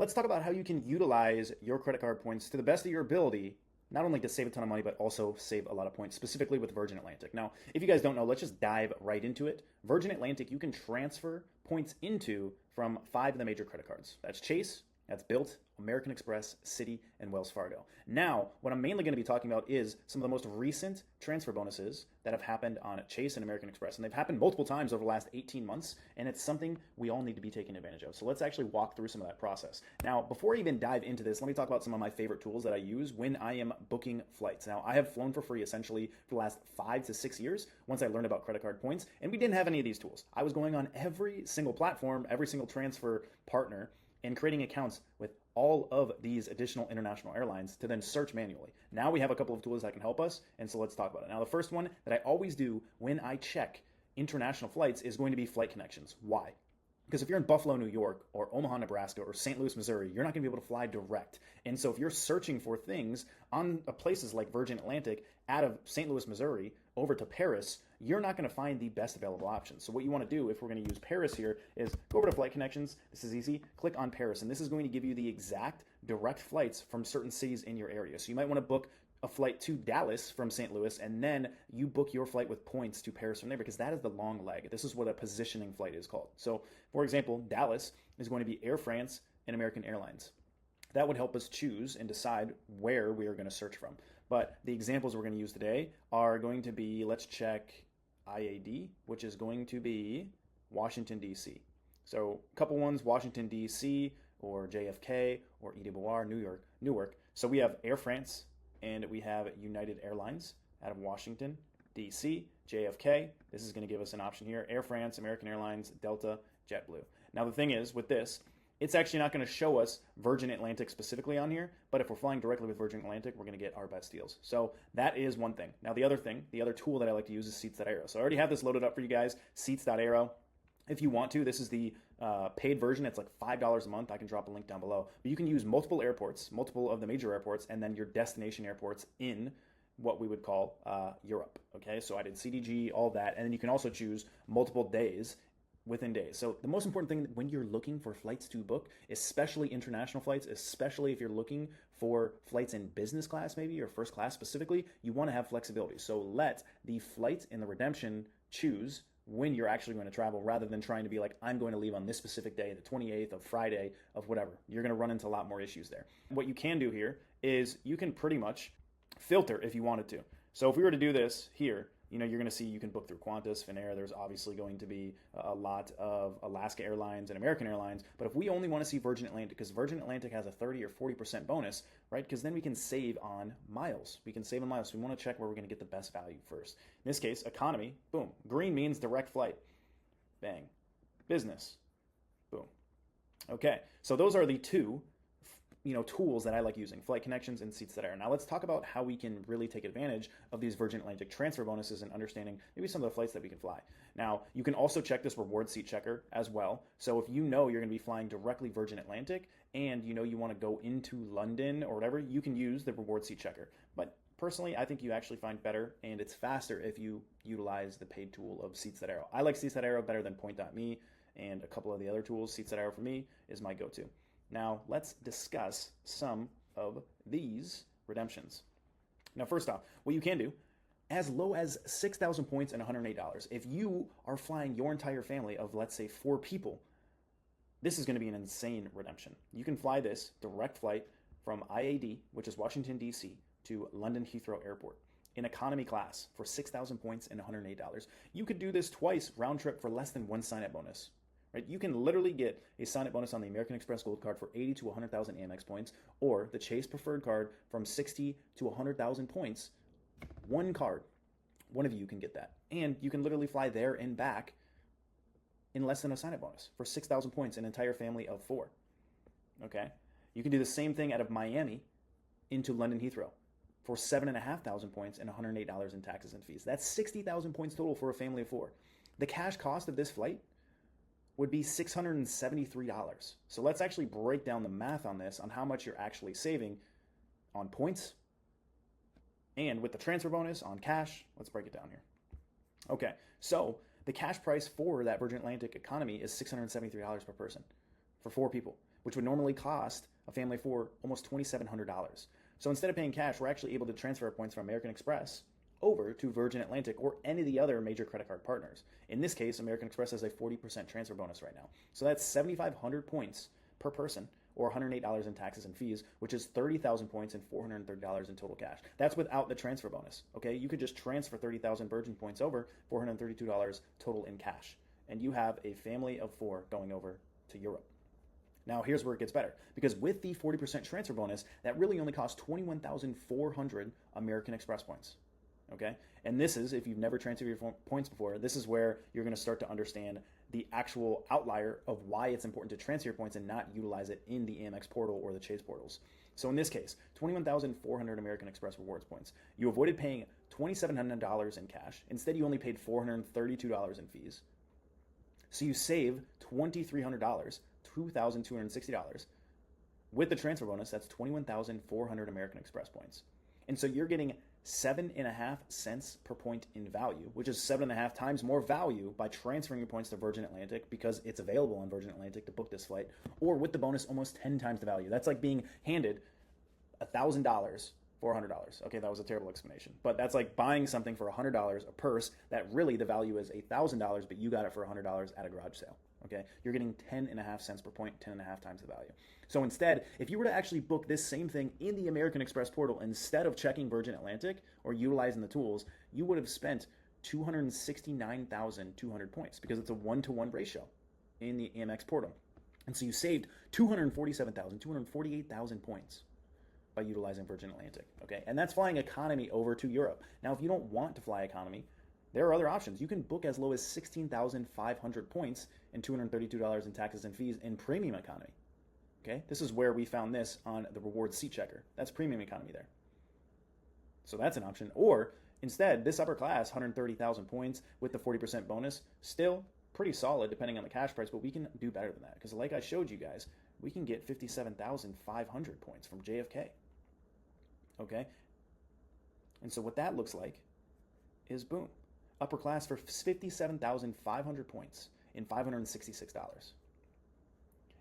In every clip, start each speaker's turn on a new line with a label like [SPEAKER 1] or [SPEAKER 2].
[SPEAKER 1] let's talk about how you can utilize your credit card points to the best of your ability, not only to save a ton of money, but also save a lot of points, specifically with Virgin Atlantic. Now, if you guys don't know, let's just dive right into it. Virgin Atlantic, you can transfer points into from 5 of the major credit cards. That's Chase, that's Bilt, American Express, Citi, and Wells Fargo. Now, what I'm mainly going to be talking about is some of the most recent transfer bonuses that have happened on Chase and American Express. And they've happened multiple times over the last 18 months, and it's something we all need to be taking advantage of. So let's actually walk through some of that process. Now, before I even dive into this, let me talk about some of my favorite tools that I use when I am booking flights. Now, I have flown for free essentially for the last 5 to 6 years once I learned about credit card points, and we didn't have any of these tools. I was going on every single platform, every single transfer partner, and creating accounts with all of these additional international airlines to then search manually. Now we have a couple of tools that can help us, and so let's talk about it. Now, the first one that I always do when I check international flights is going to be flight connections. Why? Because if you're in Buffalo, New York, or Omaha, Nebraska, or St. Louis, Missouri, you're not going to be able to fly direct. And so if you're searching for things on places like Virgin Atlantic out of St. Louis, Missouri, over to Paris, you're not going to find the best available options. So what you want to do, if we're going to use Paris here, is go over to Flight Connections. This is easy. Click on Paris, and this is going to give you the exact direct flights from certain cities in your area. So you might want to book a flight to Dallas from St. Louis, and then you book your flight with points to Paris from there, because that is the long leg. This is what a positioning flight is called. So, for example, Dallas is going to be Air France and American Airlines. That would help us choose and decide where we are going to search from. But the examples we're going to use today are going to be, let's check IAD, which is going to be Washington, D.C. So a couple ones, Washington, D.C., or JFK, or EWR, Newark. So we have Air France, and we have United Airlines out of Washington, D.C., JFK. This is going to give us an option here. Air France, American Airlines, Delta, JetBlue. Now the thing is, with this, it's actually not going to show us Virgin Atlantic specifically on here, but if we're flying directly with Virgin Atlantic, we're going to get our best deals. So that is one thing. Now the other thing, the other tool that I like to use is Seats.aero. So I already have this loaded up for you guys, Seats.aero. If you want to, this is the paid version. It's like $5 a month. I can drop a link down below. But you can use multiple airports, multiple of the major airports, and then your destination airports in what we would call Europe. Okay, so I did CDG, all that, and then you can also choose multiple days within days. So the most important thing when you're looking for flights to book, especially international flights, especially if you're looking for flights in business class maybe, or first class specifically, you want to have flexibility. So let the flight and the redemption choose when you're actually going to travel, rather than trying to be like, I'm going to leave on this specific day, the 28th of Friday of whatever. You're going to run into a lot more issues there. What you can do here is you can pretty much filter if you wanted to. So if we were to do this here, you're going to see you can book through Qantas, Finnair. There's obviously going to be a lot of Alaska Airlines and American Airlines. But if we only want to see Virgin Atlantic, because Virgin Atlantic has a 30 or 40% bonus, right? Because then we can save on miles. We can save on miles. So we want to check where we're going to get the best value first. In this case, economy, boom. Green means direct flight. Bang. Business. Boom. Okay. So those are the two tools that I like using, Flight Connections and Seats.aero. Now let's talk about how we can really take advantage of these Virgin Atlantic transfer bonuses and understanding maybe some of the flights that we can fly. Now, you can also check this reward seat checker as well. So if you know you're going to be flying directly Virgin Atlantic and you want to go into London or whatever, you can use the reward seat checker. But personally, I think you actually find better and it's faster if you utilize the paid tool of Seats.aero. I like Seats.aero better than Point.me and a couple of the other tools. Seats.aero for me is my go-to. Now, let's discuss some of these redemptions. Now, first off, what you can do, as low as 6,000 points and $108. If you are flying your entire family of, let's say, 4 people, this is going to be an insane redemption. You can fly this direct flight from IAD, which is Washington, D.C., to London Heathrow Airport in economy class for 6,000 points and $108. You could do this twice round trip for less than 1 sign-up bonus. Right? You can literally get a sign-up bonus on the American Express Gold Card for 80 to 100,000 Amex points, or the Chase Preferred Card from 60 to 100,000 points. One card, one of you can get that. And you can literally fly there and back in less than a sign-up bonus for 6,000 points, an entire family of 4. Okay? You can do the same thing out of Miami into London Heathrow for 7,500 points and $108 in taxes and fees. That's 60,000 points total for a family of 4. The cash cost of this flight would be $673. So let's actually break down the math on this, on how much you're actually saving on points and with the transfer bonus on cash. Let's break it down here. Okay, so the cash price for that Virgin Atlantic economy is $673 per person for 4 people. which would normally cost a family of four almost $2,700. So instead of paying cash, we're actually able to transfer our points from American Express over to Virgin Atlantic or any of the other major credit card partners. In this case, American Express has a 40% transfer bonus right now. So that's 7,500 points per person, or $108 in taxes and fees, which is 30,000 points and $430 in total cash. That's without the transfer bonus, okay? You could just transfer 30,000 Virgin points over, $432 total in cash. And you have a family of four going over to Europe. Now, here's where it gets better, because with the 40% transfer bonus, that really only costs 21,400 American Express points. Okay, and this is, if you've never transferred your points before, this is where you're going to start to understand the actual outlier of why it's important to transfer your points and not utilize it in the Amex portal or the Chase portals. So in this case, 21,400 American Express rewards points. You avoided paying $2,700 in cash. Instead, you only paid $432 in fees. So you save $2,300, $2,260. With the transfer bonus, that's 21,400 American Express points. And so you're getting 7.5 cents per point in value, which is 7.5 times more value by transferring your points to Virgin Atlantic because it's available on Virgin Atlantic to book this flight, or with the bonus, almost 10 times the value. That's like being handed $1,000 for $100. Okay, that was a terrible explanation, but that's like buying something for $100, a purse that really the value is $1,000, but you got it for $100 at a garage sale. Okay, you're getting 10.5 cents per point, 10.5 times the value. So instead, if you were to actually book this same thing in the American Express portal instead of checking Virgin Atlantic or utilizing the tools, you would have spent 269,200 points because it's a 1-to-1 ratio in the Amex portal. And so you saved 248,000 points by utilizing Virgin Atlantic. Okay, and that's flying economy over to Europe. Now, if you don't want to fly economy, there are other options. You can book as low as 16,500 points and $232 in taxes and fees in premium economy. Okay, this is where we found this on the rewards seat checker. That's premium economy there. So that's an option. Or instead, this upper class, 130,000 points with the 40% bonus, still pretty solid depending on the cash price, but we can do better than that. Because like I showed you guys, we can get 57,500 points from JFK. Okay? And so what that looks like is boom. Upper class for 57,500 points in $566.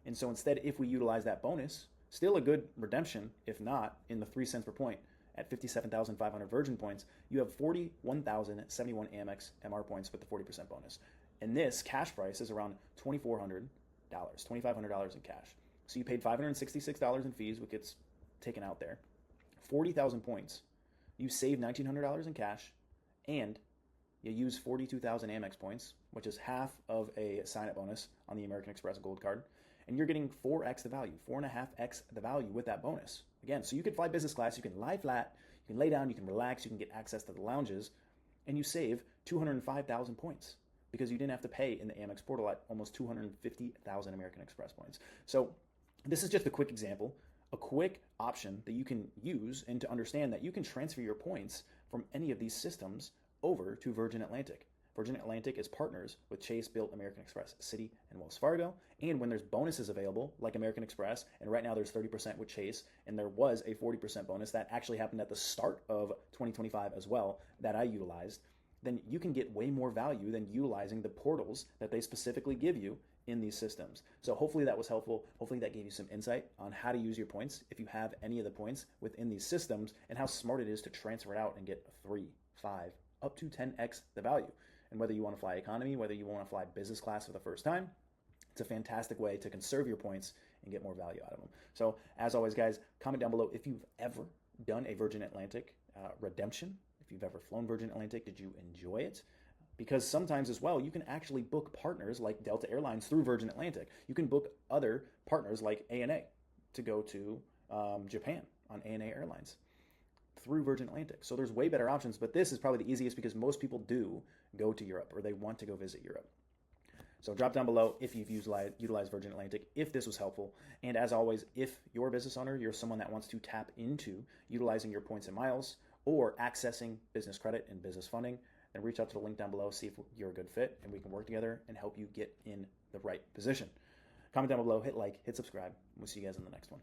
[SPEAKER 1] And so instead, if we utilize that bonus, still a good redemption, if not in the 3 cents per point at 57,500 Virgin points, you have 41,071 Amex MR points with the 40% bonus. And this cash price is around $2,500 in cash. So you paid $566 in fees, which gets taken out there. 40,000 points. You save $1,900 in cash, and you use 42,000 Amex points, which is half of a sign-up bonus on the American Express Gold Card. And you're getting 4x the value, 4.5x the value with that bonus. Again, so you can fly business class, you can lie flat, you can lay down, you can relax, you can get access to the lounges, and you save 205,000 points because you didn't have to pay in the Amex portal at almost 250,000 American Express points. So this is just a quick example, a quick option that you can use and to understand that you can transfer your points from any of these systems over to Virgin Atlantic. Virgin Atlantic is partners with Chase, Bilt, American Express, Citi, and Wells Fargo. And when there's bonuses available, like American Express, and right now there's 30% with Chase, and there was a 40% bonus that actually happened at the start of 2025 as well that I utilized, then you can get way more value than utilizing the portals that they specifically give you in these systems. So hopefully that was helpful. Hopefully that gave you some insight on how to use your points if you have any of the points within these systems and how smart it is to transfer it out and get 3, 5, up to 10x the value. And whether you want to fly economy, whether you want to fly business class for the first time, it's a fantastic way to conserve your points and get more value out of them. So as always, guys, comment down below if you've ever done a Virgin Atlantic redemption. If you've ever flown Virgin Atlantic, did you enjoy it? Because sometimes as well, you can actually book partners like Delta Airlines through Virgin Atlantic. You can book other partners like ANA to go to Japan on ANA Airlines through Virgin Atlantic. So there's way better options, but this is probably the easiest because most people do go to Europe or they want to go visit Europe. So drop down below if you've utilized Virgin Atlantic, if this was helpful. And as always, if you're a business owner, you're someone that wants to tap into utilizing your points and miles or accessing business credit and business funding, then reach out to the link down below, see if you're a good fit, and we can work together and help you get in the right position. Comment down below, hit like, hit subscribe. We'll see you guys in the next one.